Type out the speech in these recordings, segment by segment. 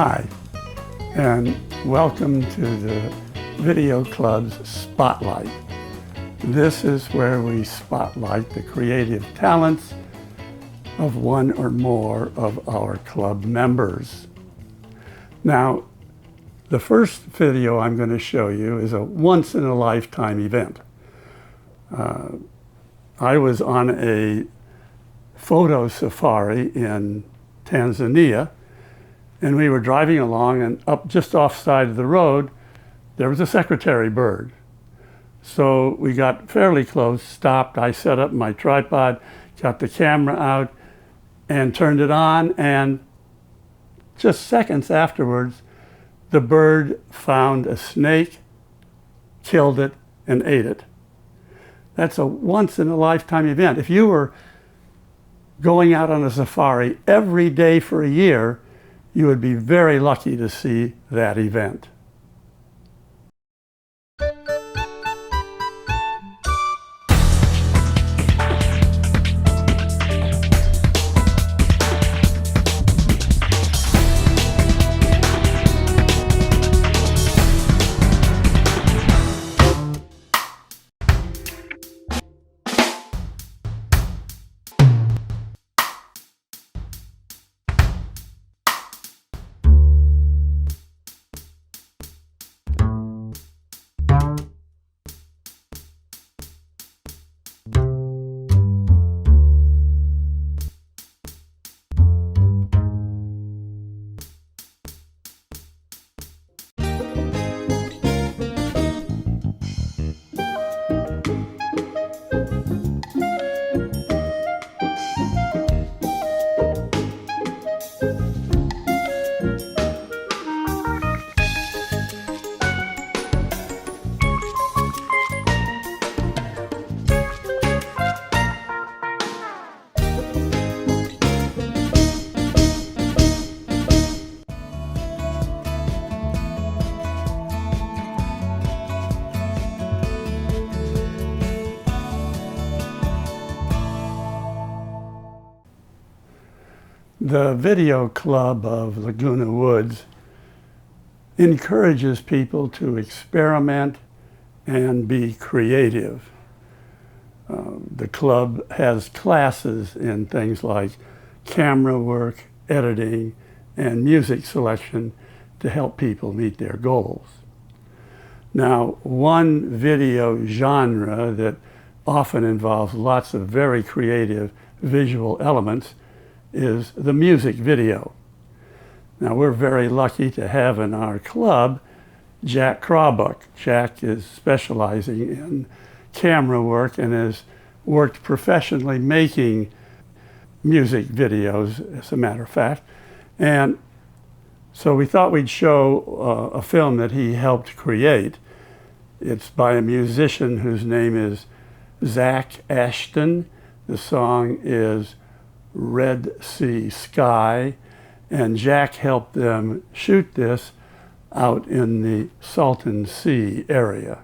Hi, and welcome to the Video Club's Spotlight. This is where we spotlight the creative talents of one or more of our club members. Now, the first video I'm going to show you is a once-in-a-lifetime event. I was on a photo safari in Tanzania, and we were driving along, and up just offside of the road, there was a secretary bird. So we got fairly close, stopped, I set up my tripod, got the camera out, and turned it on, and just seconds afterwards, the bird found a snake, killed it, and ate it. That's a once-in-a-lifetime event. If you were going out on a safari every day for a year, you would be very lucky to see that event. The Video Club of Laguna Woods encourages people to experiment and be creative. The club has classes in things like camera work, editing, and music selection to help people meet their goals. Now, one video genre that often involves lots of very creative visual elements is the music video. Now, we're very lucky to have in our club Jack Crawbuck. Jack is specializing in camera work and has worked professionally making music videos, as a matter of fact. And so we thought we'd show a film that he helped create. It's by a musician whose name is Zach Ashton. The song is Red Sea Sky, and Jack helped them shoot this out in the Salton Sea area.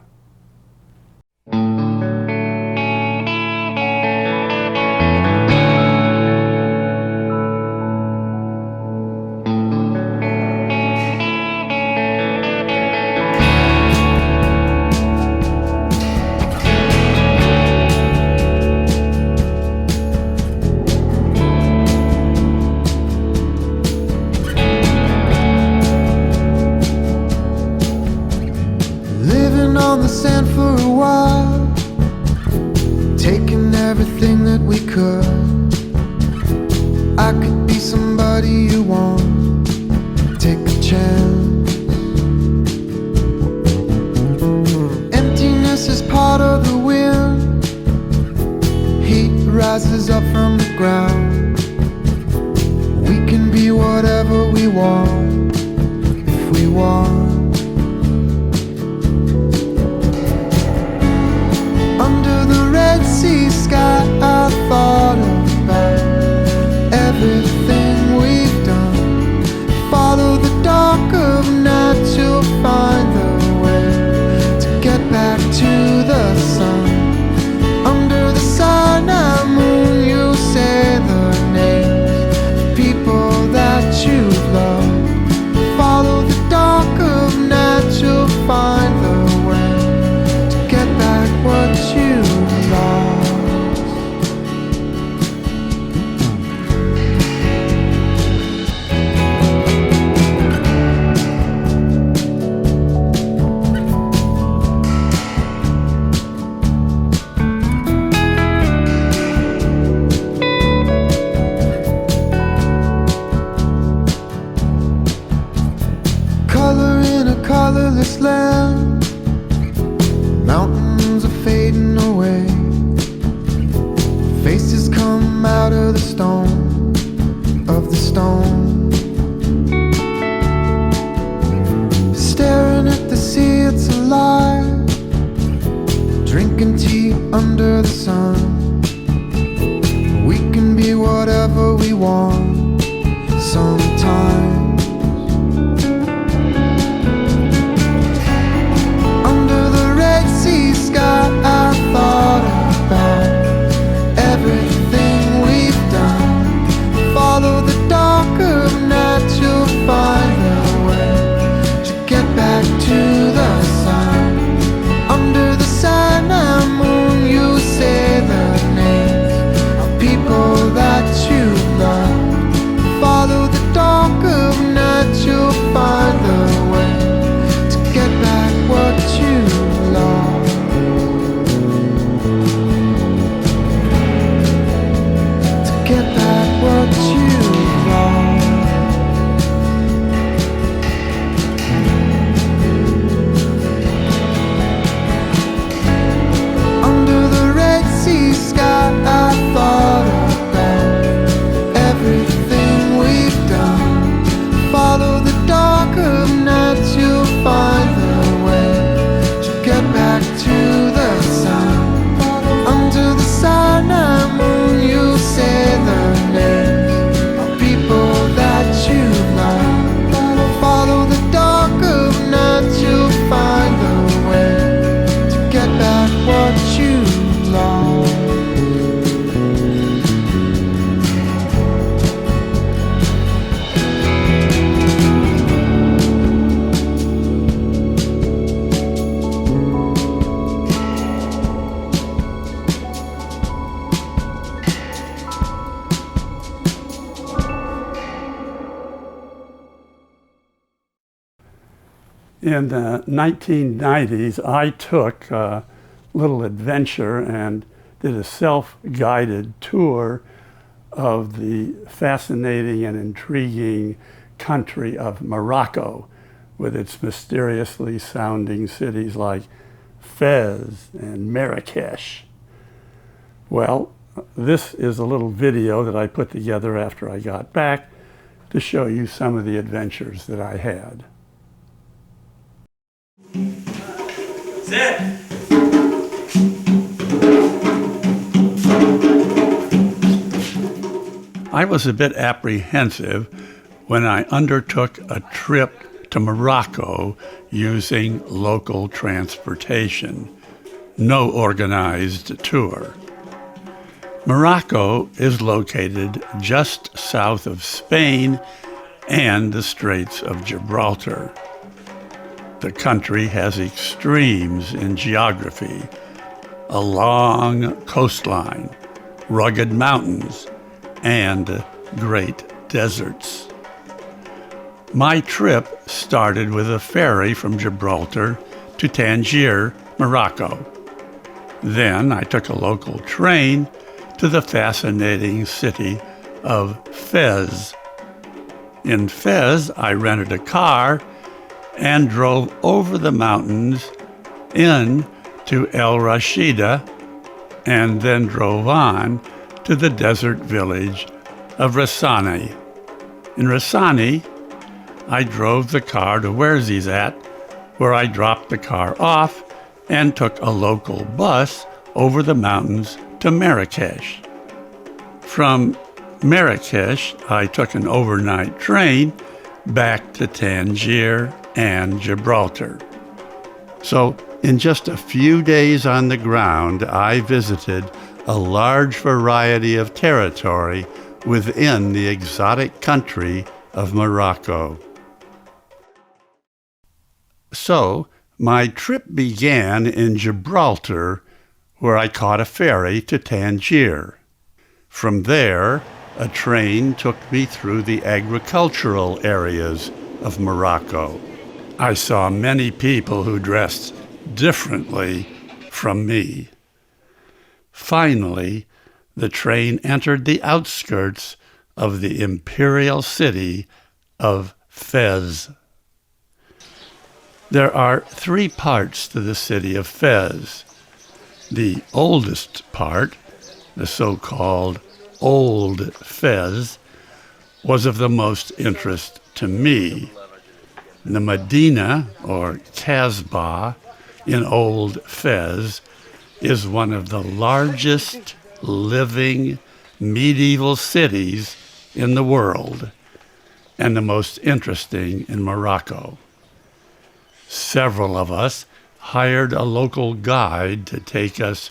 On the sand for a while, taking everything that we could. I could be somebody you want, take a chance. Emptiness is part of the wind, heat rises up from the ground. We can be whatever we want, if we want. Sea sky, I thought about everything we've done. Follow the dark of night to find the way to get back to the sun. Under the sun and moon, you say the names of people that you've loved. want sometimes. Under the red sea sky, I thought about everything we've done. Follow the dark of night, you'll find a way to get back to the sun. Under the Sinai moon, you say the names of people that you love. Follow the dark of night, you'll find a way to get back what you lost. To get back what you lost. Under the red sea sky, I thought about everything we've done. Follow the dark of night, you'll find the way to get back to the sun. Under the Sinai moon, you say the names of people that you love. Follow the dark of night, you'll find the way to get back what you lost. In the 1990s, I took a little adventure and did a self-guided tour of the fascinating and intriguing country of Morocco, with its mysteriously sounding cities like Fez and Marrakesh. Well, this is a little video that I put together after I got back to show you some of the adventures that I had. Sit. I was a bit apprehensive when I undertook a trip to Morocco using local transportation, no organized tour. Morocco is located just south of Spain and the Straits of Gibraltar. The country has extremes in geography, a long coastline, rugged mountains, and great deserts. My trip started with a ferry from Gibraltar to Tangier, Morocco. Then I took a local train to the fascinating city of Fez. In Fez, I rented a car and drove over the mountains in to El Rashida, and then drove on to the desert village of Rassani. In Rassani, I drove the car to Ouarzizate, where I dropped the car off and took a local bus over the mountains to Marrakesh. From Marrakesh, I took an overnight train back to Tangier and Gibraltar. So in just a few days on the ground, I visited a large variety of territory within the exotic country of Morocco. So my trip began in Gibraltar, where I caught a ferry to Tangier. From there, a train took me through the agricultural areas of Morocco. I saw many people who dressed differently from me. Finally, the train entered the outskirts of the imperial city of Fez. There are three parts to the city of Fez. The oldest part, the so-called Old Fez, was of the most interest to me. The Medina, or Casbah, in Old Fez is one of the largest living medieval cities in the world and the most interesting in Morocco. Several of us hired a local guide to take us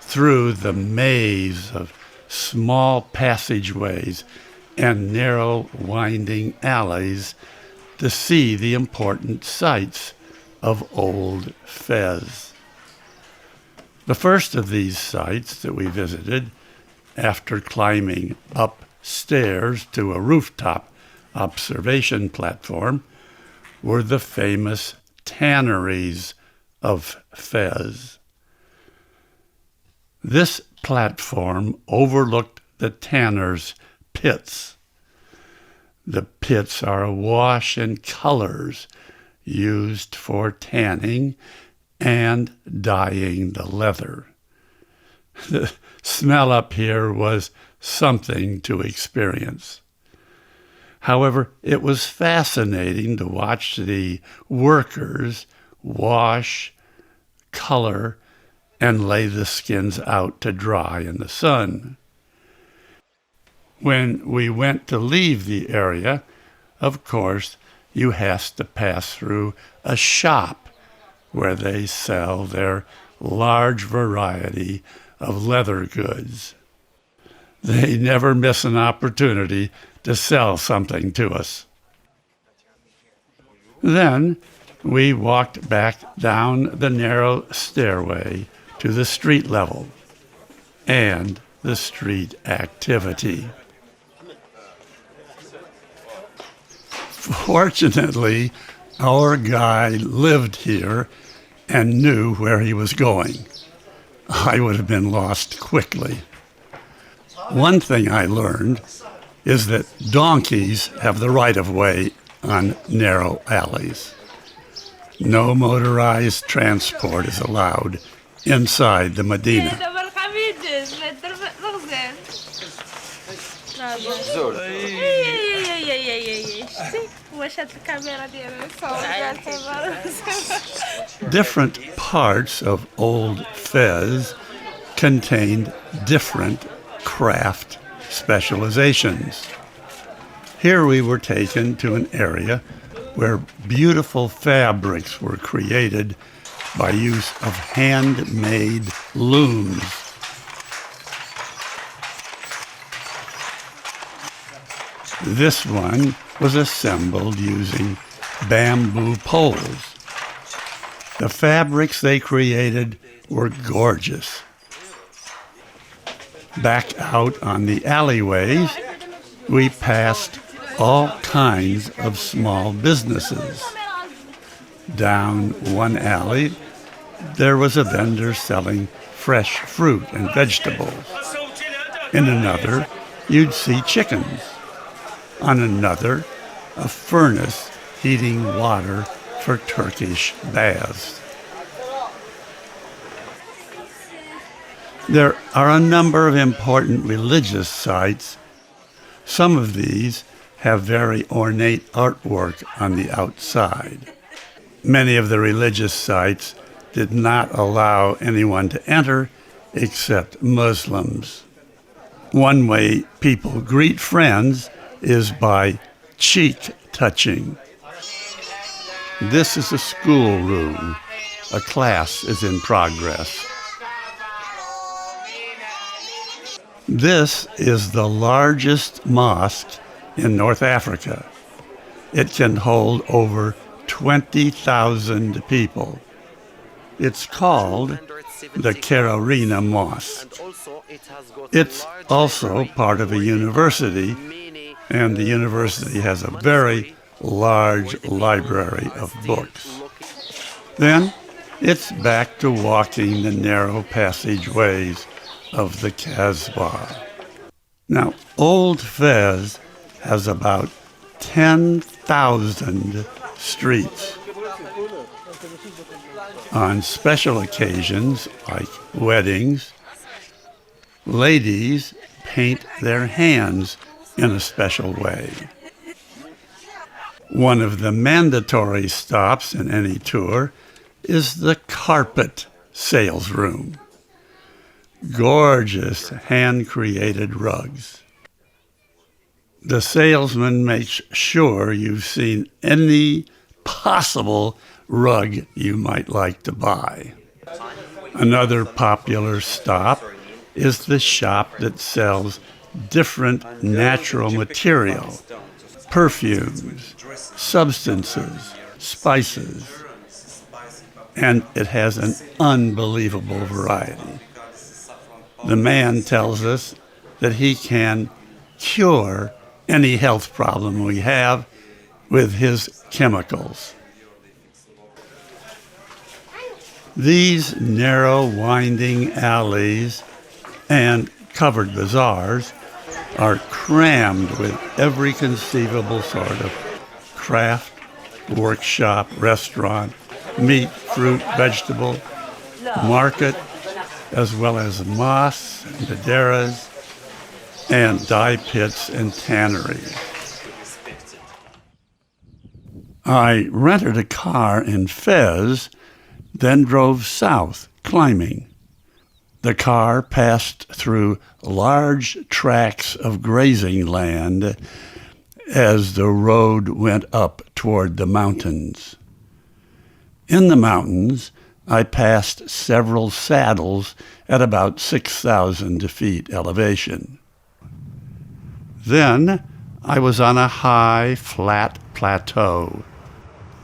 through the maze of small passageways and narrow, winding alleys to see the important sights of Old Fez. The first of these sites that we visited, after climbing upstairs to a rooftop observation platform, were the famous tanneries of Fez. This platform overlooked the tanners' pits. The pits are awash in colors used for tanning and dyeing the leather. The smell up here was something to experience. However, it was fascinating to watch the workers wash, color, and lay the skins out to dry in the sun. When we went to leave the area, of course, you have to pass through a shop where they sell their large variety of leather goods. They never miss an opportunity to sell something to us. Then we walked back down the narrow stairway to the street level and the street activity. Fortunately, our guide lived here and knew where he was going. I would have been lost quickly. One thing I learned is that donkeys have the right of way on narrow alleys. No motorized transport is allowed inside the Medina. Different parts of Old Fez contained different craft specializations. Here we were taken to an area where beautiful fabrics were created by use of handmade looms. This one was assembled using bamboo poles. The fabrics they created were gorgeous. Back out on the alleyways, we passed all kinds of small businesses. Down one alley, there was a vendor selling fresh fruit and vegetables. In another, you'd see chickens. On another, a furnace heating water for Turkish baths. There are a number of important religious sites. Some of these have very ornate artwork on the outside. Many of the religious sites did not allow anyone to enter except Muslims. One way people greet friends is by cheek touching. This is a schoolroom. A class is in progress. This is the largest mosque in North Africa. It can hold over 20,000 people. It's called the Carolina Mosque. It's also part of a university, and the university has a very large library of books. Then it's back to walking the narrow passageways of the Kasbah. Now, Old Fez has about 10,000 streets. On special occasions, like weddings, ladies paint their hands in a special way. One of the mandatory stops in any tour is the carpet sales room. Gorgeous hand-created rugs. The salesman makes sure you've seen any possible rug you might like to buy. Another popular stop is the shop that sells different natural material, perfumes, substances, spices, and it has an unbelievable variety. The man tells us that he can cure any health problem we have with his chemicals. These narrow, winding alleys and covered bazaars are crammed with every conceivable sort of craft, workshop, restaurant, meat, fruit, vegetable, market, as well as mosques, maderas, and dye pits and tanneries. I rented a car in Fez, then drove south, climbing. The car passed through large tracts of grazing land as the road went up toward the mountains. In the mountains, I passed several saddles at about 6,000 feet elevation. Then I was on a high, flat plateau.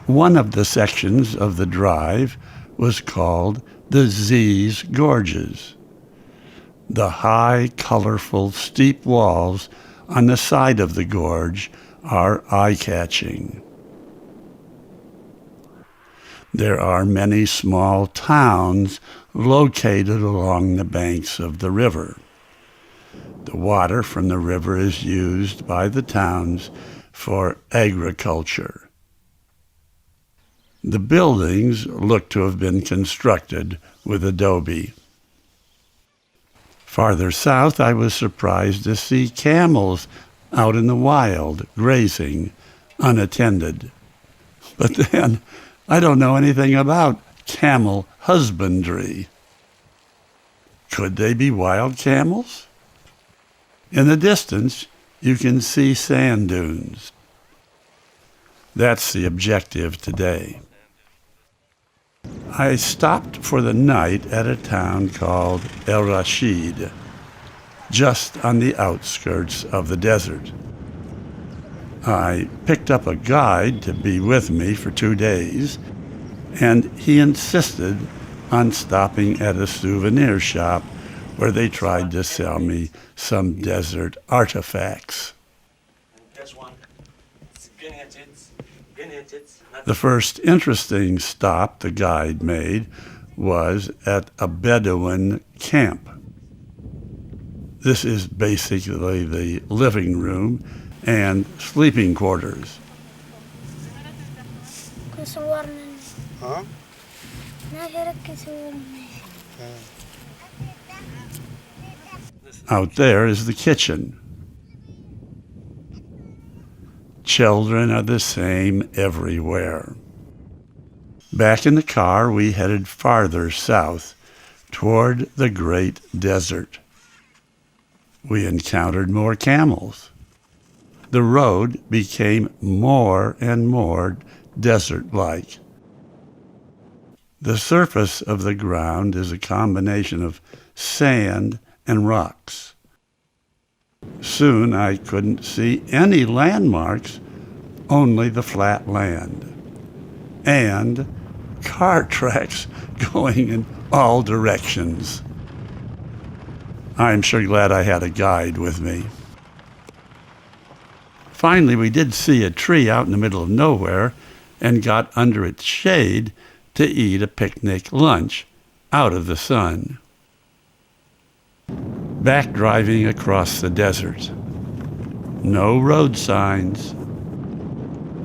One of the sections of the drive was called the Z's Gorges. The high, colorful, steep walls on the side of the gorge are eye-catching. There are many small towns located along the banks of the river. The water from the river is used by the towns for agriculture. The buildings look to have been constructed with adobe. Farther south, I was surprised to see camels out in the wild, grazing, unattended. But then, I don't know anything about camel husbandry. Could they be wild camels? In the distance, you can see sand dunes. That's the objective today. I stopped for the night at a town called El Rashid, just on the outskirts of the desert. I picked up a guide to be with me for 2 days, and he insisted on stopping at a souvenir shop where they tried to sell me some desert artifacts. The first interesting stop the guide made was at a Bedouin camp. This is basically the living room and sleeping quarters. Out there is the kitchen. Children are the same everywhere. Back in the car, we headed farther south toward the great desert. We encountered more camels. The road became more and more desert-like. The surface of the ground is a combination of sand and rocks. Soon I couldn't see any landmarks, only the flat land, and car tracks going in all directions. I'm sure glad I had a guide with me. Finally, we did see a tree out in the middle of nowhere and got under its shade to eat a picnic lunch out of the sun. Back driving across the desert. No road signs.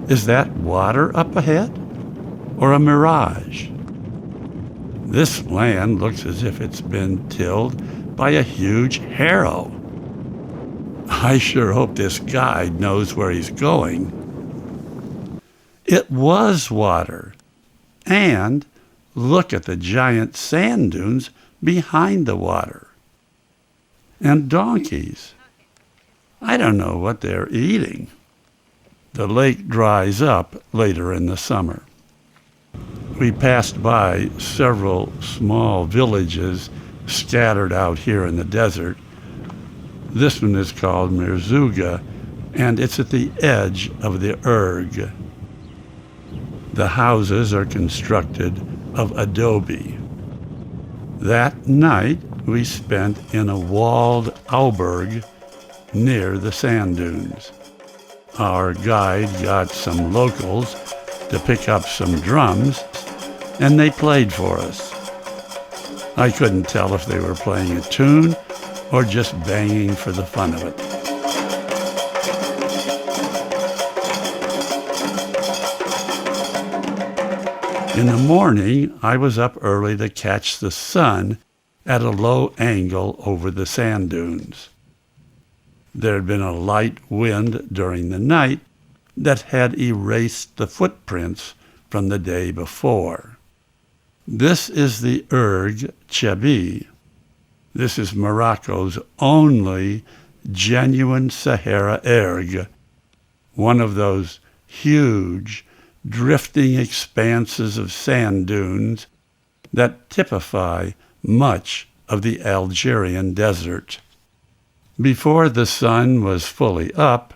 Is that water up ahead or a mirage? This land looks as if it's been tilled by a huge harrow. I sure hope this guide knows where he's going. It was water. And look at the giant sand dunes behind the water. And donkeys. I don't know what they're eating. The lake dries up later in the summer. We passed by several small villages scattered out here in the desert. This one is called Mirzuga, and it's at the edge of the Erg. The houses are constructed of adobe. That night, we spent in a walled albergue near the sand dunes. Our guide got some locals to pick up some drums, and they played for us. I couldn't tell if they were playing a tune or just banging for the fun of it. In the morning, I was up early to catch the sun at a low angle over the sand dunes. There had been a light wind during the night that had erased the footprints from the day before. This is the Erg Chebi. This is Morocco's only genuine Sahara erg, one of those huge, drifting expanses of sand dunes that typify much of the Algerian desert. Before the sun was fully up,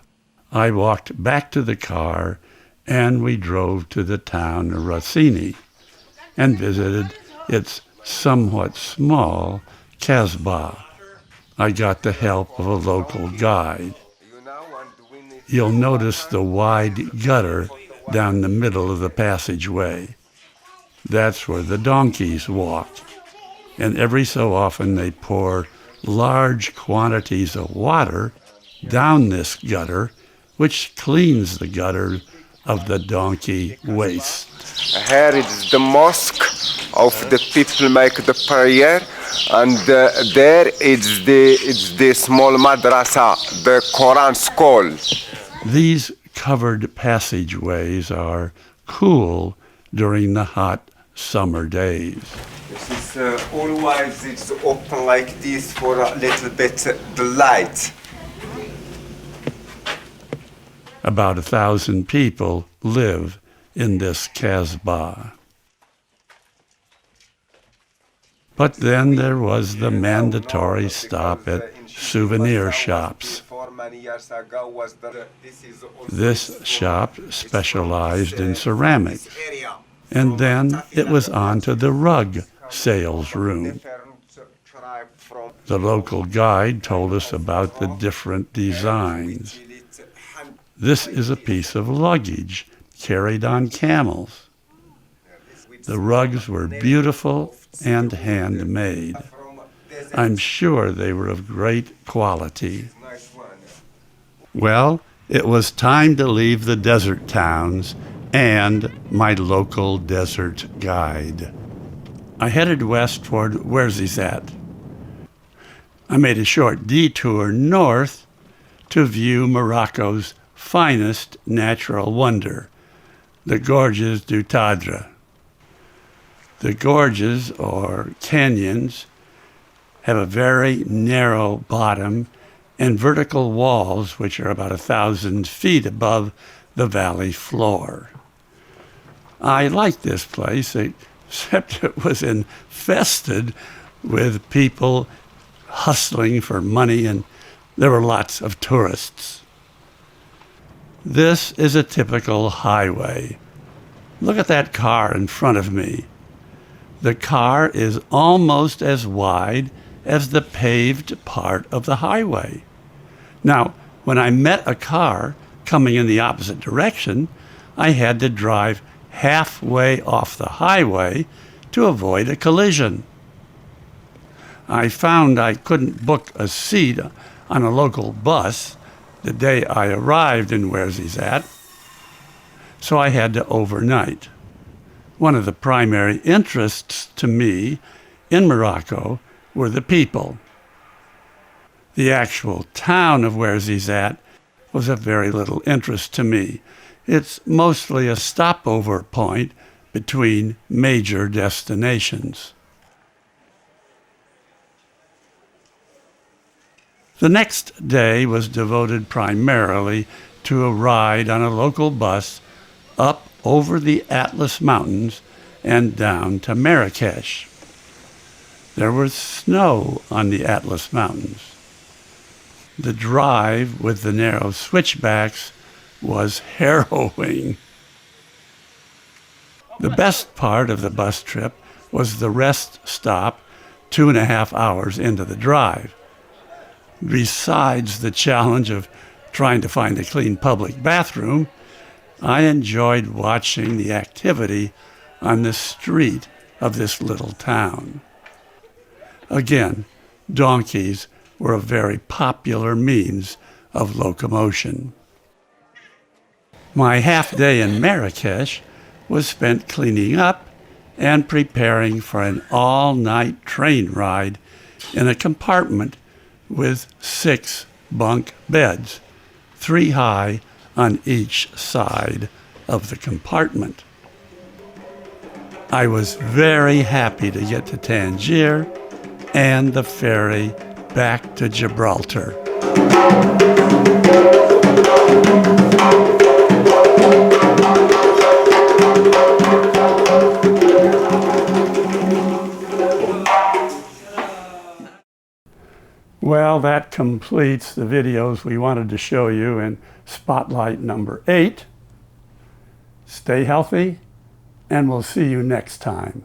I walked back to the car and we drove to the town of Rossini and visited its somewhat small Casbah. I got the help of a local guide. You'll notice the wide gutter down the middle of the passageway. That's where the donkeys walk, and every so often they pour large quantities of water down this gutter, which cleans the gutter of the donkey waste. Here is the mosque of the people make the prayer, and there is the small madrasa, the Quran school. These covered passageways are cool during the hot summer days. This is always it's open like this for a little bit the light. About 1,000 people live in this Casbah. But then there was the mandatory stop at souvenir shops. This shop specialized in ceramics, and then it was on to the rug sales room. The local guide told us about the different designs. This is a piece of luggage carried on camels. The rugs were beautiful and handmade. I'm sure they were of great quality. Well, it was time to leave the desert towns and my local desert guide. I headed west toward Ouarzazate. I made a short detour north to view Morocco's finest natural wonder, the Gorges du Tadra. The gorges, or canyons, have a very narrow bottom and vertical walls which are about 1,000 feet above the valley floor. I liked this place, except it was infested with people hustling for money, and there were lots of tourists. This is a typical highway. Look at that car in front of me. The car is almost as wide as the paved part of the highway. Now, when I met a car coming in the opposite direction, I had to drive halfway off the highway to avoid a collision. I found I couldn't book a seat on a local bus the day I arrived in Ouarzazate, so I had to overnight. One of the primary interests to me in Morocco were the people. The actual town of Ouarzazate was of very little interest to me. It's mostly a stopover point between major destinations. The next day was devoted primarily to a ride on a local bus up over the Atlas Mountains and down to Marrakesh. There was snow on the Atlas Mountains. The drive with the narrow switchbacks was harrowing. The best part of the bus trip was the rest stop 2.5 hours into the drive. Besides the challenge of trying to find a clean public bathroom, I enjoyed watching the activity on the street of this little town. Again, donkeys were a very popular means of locomotion. My half day in Marrakesh was spent cleaning up and preparing for an all-night train ride in a compartment with 6 bunk beds, 3 high on each side of the compartment. I was very happy to get to Tangier and the ferry back to Gibraltar. Well, that completes the videos we wanted to show you in Spotlight number 8. Stay healthy, and we'll see you next time.